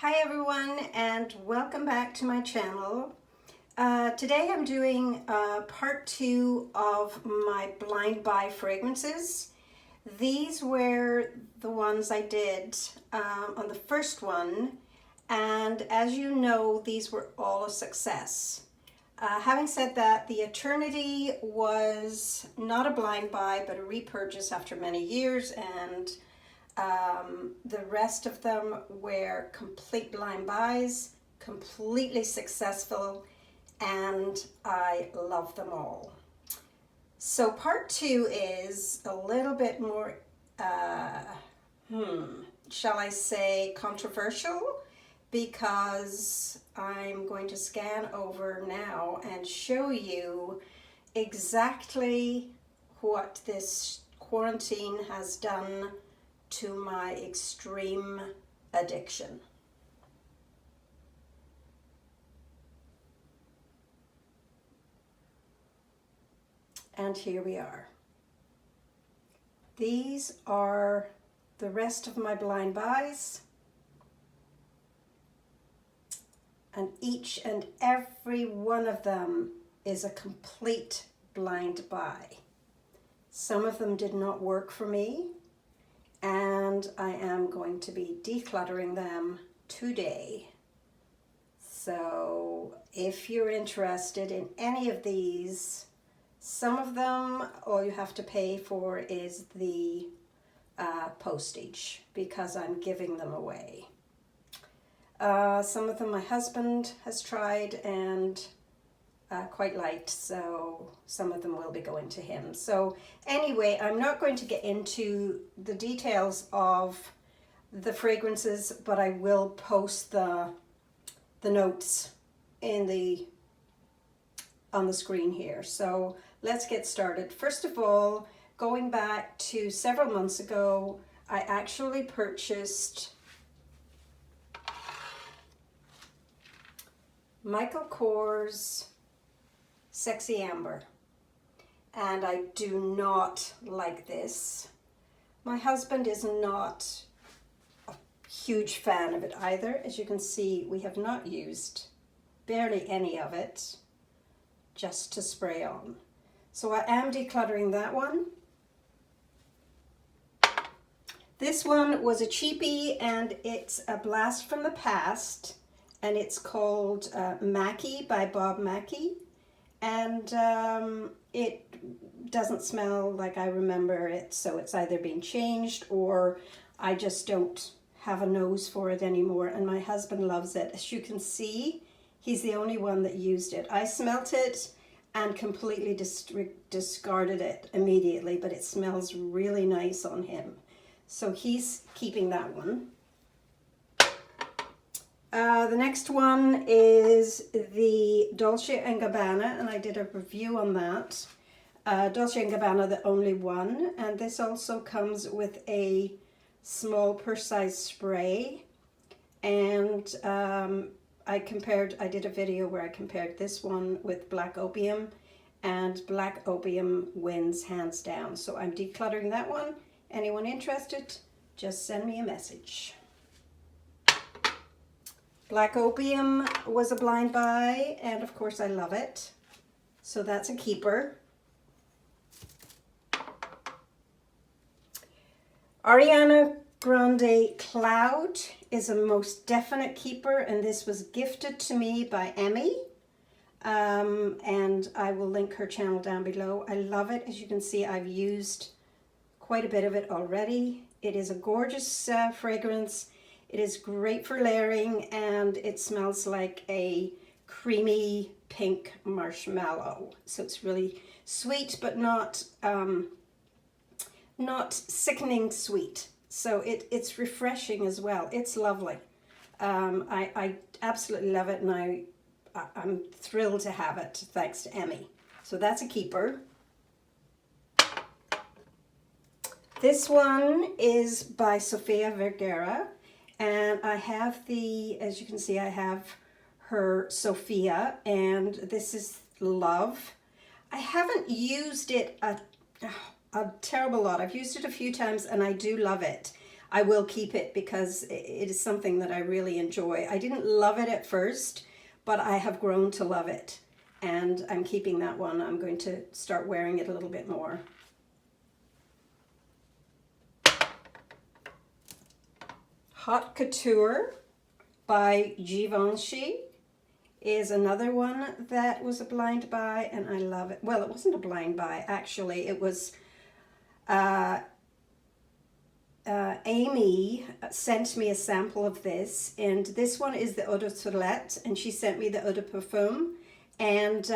Hi everyone, and welcome back to my channel. Today I'm doing part 2 of my blind buy fragrances. These were the ones I did on the first one, and as you know, these were all a success. Having said that, the Eternity was not a blind buy but a repurchase after many years, and the rest of them were complete blind buys, completely successful, and I love them all. So part 2 is a little bit more, shall I say, controversial, because I'm going to scan over now and show you exactly what this quarantine has done to my extreme addiction. And here we are. These are the rest of my blind buys. And each and every one of them is a complete blind buy. Some of them did not work for me, and I am going to be decluttering them today. So if you're interested in any of these, some of them all you have to pay for is the postage, because I'm giving them away. Some of them my husband has tried and quite liked, so some of them will be going to him. So anyway, I'm not going to get into the details of the fragrances, but I will post the notes in on the screen here. So let's get started. First of all, going back to several months ago, I actually purchased Michael Kors Sexy Amber, and I do not like this. My husband is not a huge fan of it either. As you can see, we have not used barely any of it, just to spray on. So I am decluttering that one. This one was a cheapie, and it's a blast from the past, and it's called Mackie by Bob Mackie. And it doesn't smell like I remember it, so it's either been changed or I just don't have a nose for it anymore, and my husband loves it. As you can see, he's the only one that used it. I smelt it and completely discarded it immediately, but it smells really nice on him. So he's keeping that one. The next one is the Dolce & Gabbana, and I did a review on that. Dolce & Gabbana, the only one, and this also comes with a small purse-size spray. And I did a video where I compared this one with Black Opium, and Black Opium wins hands down. So I'm decluttering that one. Anyone interested, just send me a message. Black Opium was a blind buy, and of course I love it. So that's a keeper. Ariana Grande Cloud is a most definite keeper, and this was gifted to me by Emmy. And I will link her channel down below. I love it. As you can see, I've used quite a bit of it already. It is a gorgeous fragrance. It is great for layering, and it smells like a creamy pink marshmallow. So it's really sweet, but not sickening sweet. So it's refreshing as well. It's lovely. I absolutely love it, and I'm thrilled to have it, thanks to Emmy. So that's a keeper. This one is by Sofia Vergara. And I have as you can see, I have her Sophia, and this is Love. I haven't used it a terrible lot. I've used it a few times, and I do love it. I will keep it because it is something that I really enjoy. I didn't love it at first, but I have grown to love it. And I'm keeping that one. I'm going to start wearing it a little bit more. Haute Couture by Givenchy is another one that was a blind buy, and I love it. Well, it wasn't a blind buy, actually. It was Amy sent me a sample of this, and this one is the Eau de Toilette, and she sent me the Eau de Parfum, and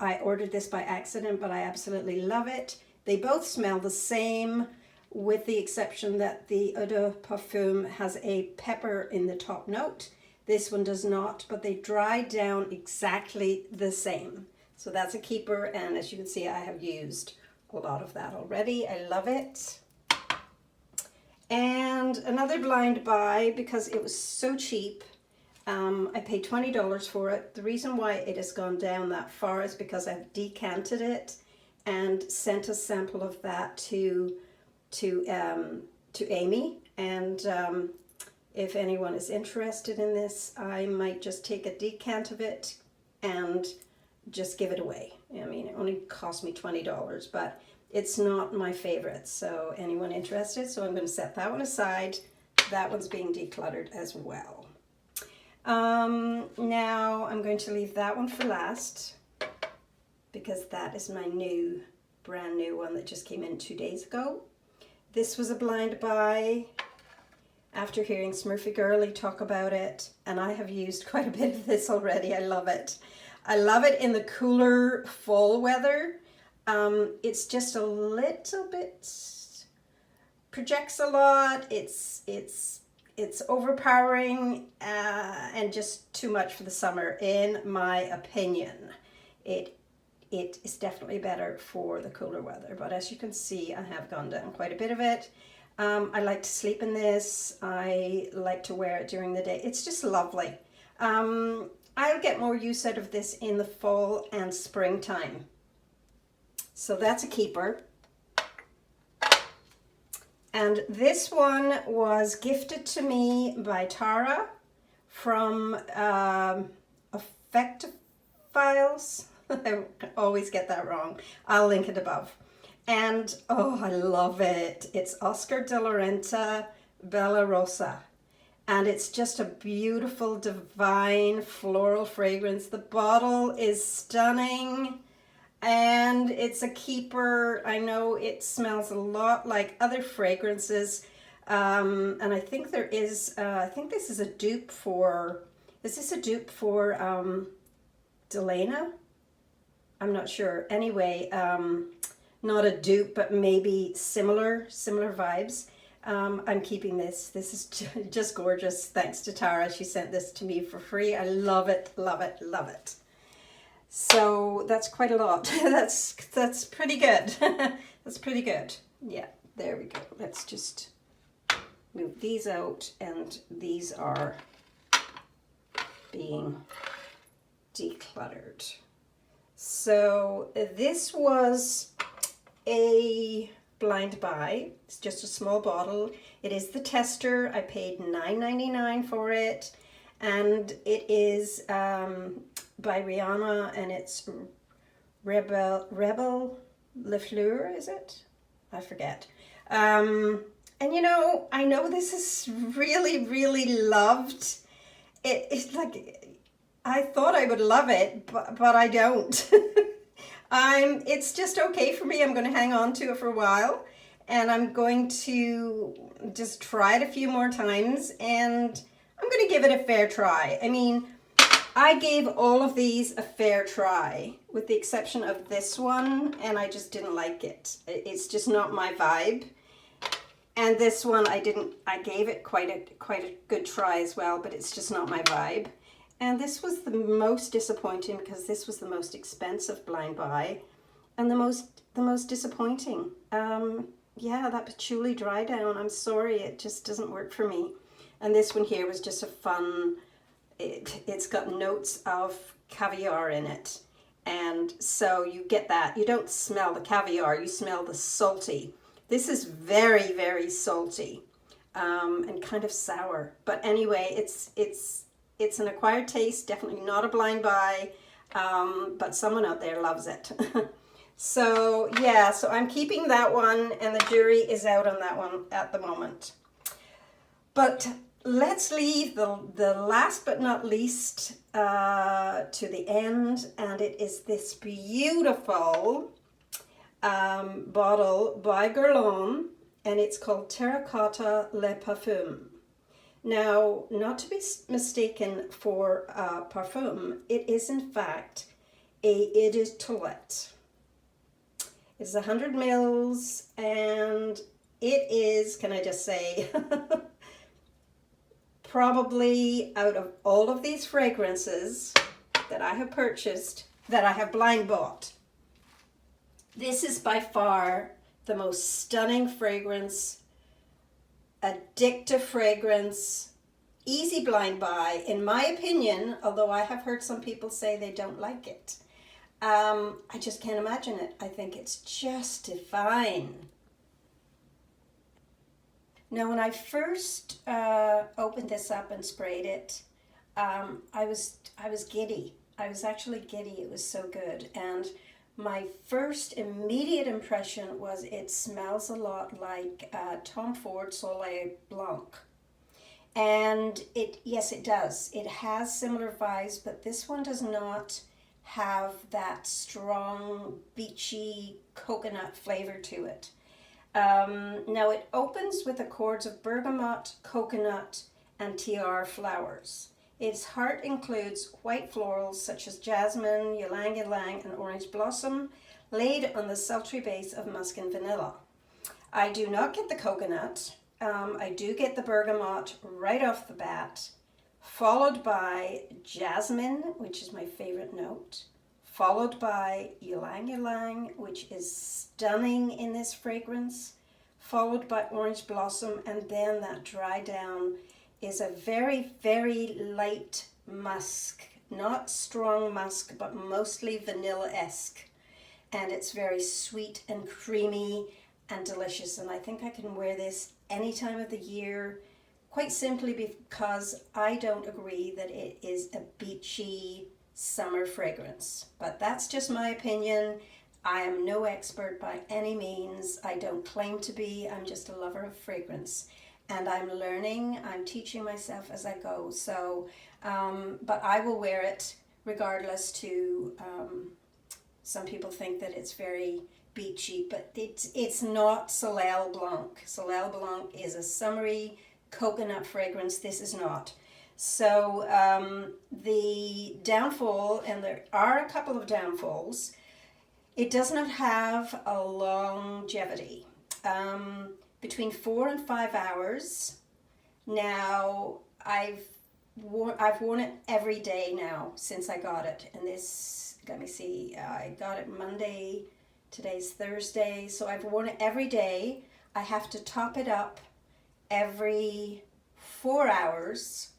I ordered this by accident, but I absolutely love it. They both smell the same, with the exception that the Eau de Parfum has a pepper in the top note. This one does not, but they dry down exactly the same. So that's a keeper, and as you can see, I have used a lot of that already. I love it. And another blind buy, because it was so cheap. I paid $20 for it. The reason why it has gone down that far is because I've decanted it and sent a sample of that to Amy, and if anyone is interested in this, I might just take a decant of it and just give it away. I mean, it only cost me $20, but it's not my favorite, so anyone interested, so I'm going to set that one aside. That one's being decluttered as well. Now I'm going to leave that one for last, because that is my new, brand new one that just came in 2 days ago. This was a blind buy after hearing Smurfy Girly talk about it, and I have used quite a bit of this already. I love it. I love it in the cooler fall weather. It's just a little bit, projects a lot. It's overpowering and just too much for the summer, in my opinion. It is definitely better for the cooler weather, but as you can see, I have gone down quite a bit of it. I like to sleep in this. I like to wear it during the day. It's just lovely. I'll get more use out of this in the fall and springtime. So that's a keeper. And this one was gifted to me by Tara from Effectifiles. I always get that wrong. I'll link it above. And oh, I love it. It's Oscar de la Renta Bella Rosa. And it's just a beautiful, divine floral fragrance. The bottle is stunning. And it's a keeper. I know it smells a lot like other fragrances. And I think there is, I think this is a dupe for, is this a dupe for Delana? I'm not sure. Anyway, not a dupe, but maybe similar vibes. I'm keeping this. This is just gorgeous. Thanks to Tara. She sent this to me for free. I love it, love it, love it. So that's quite a lot. That's pretty good. That's pretty good. Yeah, there we go. Let's just move these out, and these are being decluttered. So this was a blind buy. It's just a small bottle. It is the tester. I paid $9.99 for it, and it is by Rihanna, and it's Rebel Le Fleur, is it? I forget. And you know, I know this is really, really loved. It's like, I thought I would love it, but I don't. It's just okay for me. I'm going to hang on to it for a while, and I'm going to just try it a few more times, and I'm going to give it a fair try. I mean, I gave all of these a fair try, with the exception of this one, and I just didn't like it. It's just not my vibe. And this one, I gave it quite a good try as well, but it's just not my vibe. And this was the most disappointing, because this was the most expensive blind buy, and the most disappointing. Yeah, that patchouli dry down, I'm sorry, it just doesn't work for me. And this one here was just a fun, it's got notes of caviar in it. And so you get that, you don't smell the caviar, you smell the salty. This is very, very salty. and kind of sour. But anyway, it's an acquired taste, definitely not a blind buy, but someone out there loves it. So yeah, so I'm keeping that one, and the jury is out on that one at the moment. But let's leave the last but not least to the end, and it is this beautiful bottle by Guerlain, and it's called Terracotta Le Parfum. Now, not to be mistaken for parfum, it is in fact a eau de toilette. It's 100 mils, and it is, can I just say, probably out of all of these fragrances that I have purchased, that I have blind bought, this is by far the most stunning fragrance, addictive fragrance, easy blind buy, in my opinion, although I have heard some people say they don't like it. I just can't imagine it. I think it's just divine. Now, when I first opened this up and sprayed it, I was giddy. I was actually giddy. It was so good. And my first immediate impression was it smells a lot like Tom Ford Soleil Blanc. And yes, it does. It has similar vibes, but this one does not have that strong, beachy coconut flavor to it. Now it opens with accords of bergamot, coconut, and tiare flowers. Its heart includes white florals such as jasmine, ylang ylang, and orange blossom, laid on the sultry base of musk and vanilla. I do not get the coconut. I do get the bergamot right off the bat, followed by jasmine, which is my favorite note, followed by ylang ylang, which is stunning in this fragrance, followed by orange blossom, and then that dry down is a very, very light musk, not strong musk, but mostly vanilla-esque, and it's very sweet and creamy and delicious, and I think I can wear this any time of the year, quite simply because I don't agree that it is a beachy summer fragrance. But that's just my opinion. I am no expert by any means. I don't claim to be. I'm just a lover of fragrance. And I'm learning, I'm teaching myself as I go. So, but I will wear it regardless to, some people think that it's very beachy, but it's not Soleil Blanc. Soleil Blanc is a summery coconut fragrance. This is not. So the downfall, and there are a couple of downfalls, it does not have a longevity. Between 4 and 5 hours. Now, I've worn it every day now since I got it. And this, let me see, I got it Monday, today's Thursday, so I've worn it every day. I have to top it up every 4 hours.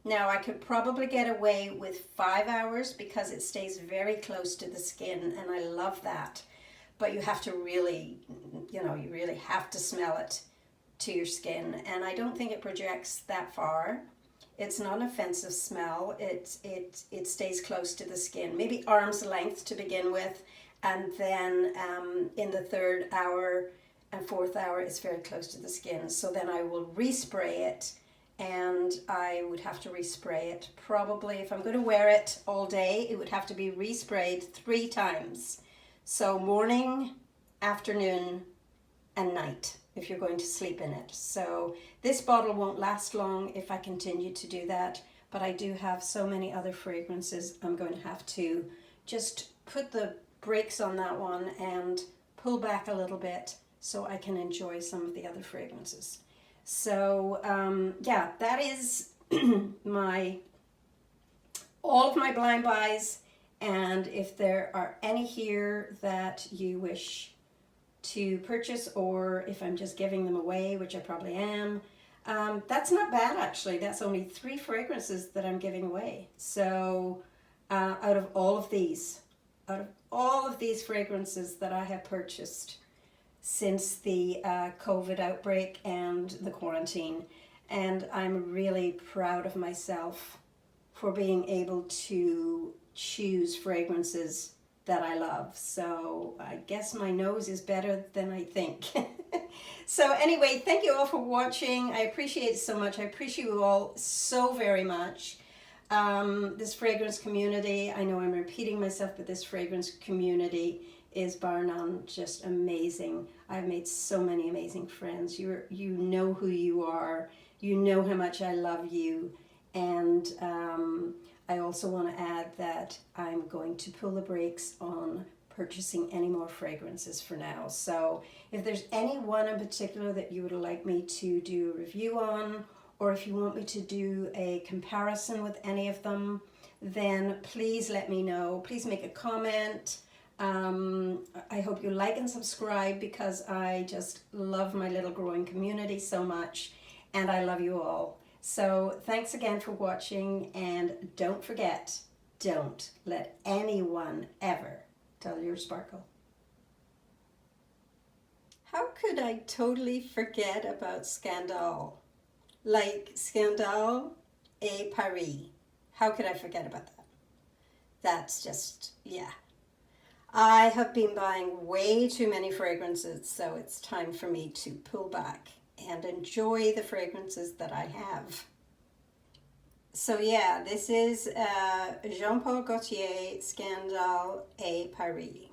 Now, I could probably get away with 5 hours because it stays very close to the skin, and I love that. But you have to really, you really have to smell it to your skin, and I don't think it projects that far. It's not an offensive smell. It stays close to the skin, maybe arm's length to begin with, and then in the 3rd hour and 4th hour, it's very close to the skin. So then I will respray it, and I would have to respray it probably, if I'm going to wear it all day, it would have to be resprayed 3 times. So morning, afternoon, and night if you're going to sleep in it. So this bottle won't last long if I continue to do that, but I do have so many other fragrances. I'm going to have to just put the brakes on that one and pull back a little bit so I can enjoy some of the other fragrances. So yeah, that is all of my blind buys. And if there are any here that you wish to purchase, or if I'm just giving them away, which I probably am, that's not bad actually. That's only 3 fragrances that I'm giving away. So out of all of these fragrances that I have purchased. since the COVID outbreak and the quarantine. And I'm really proud of myself for being able to choose fragrances that I love. So I guess my nose is better than I think. So anyway, thank you all for watching. I appreciate it so much. I appreciate you all so very much. This fragrance community, I know I'm repeating myself, but this fragrance community is bar none just amazing. I've made so many amazing friends. You know who you are. You know how much I love you. And I also want to add that I'm going to pull the brakes on purchasing any more fragrances for now. So if there's any one in particular that you would like me to do a review on, or if you want me to do a comparison with any of them, then please let me know. Please make a comment. I hope you like and subscribe, because I just love my little growing community so much, and I love you all. So thanks again for watching, and don't forget, don't let anyone ever dull your sparkle. How could I totally forget about Scandale? Like Scandale et Paris. How could I forget about that? That's just, yeah. I have been buying way too many fragrances, so it's time for me to pull back and enjoy the fragrances that I have. So yeah, this is Jean Paul Gaultier Scandale et Paris.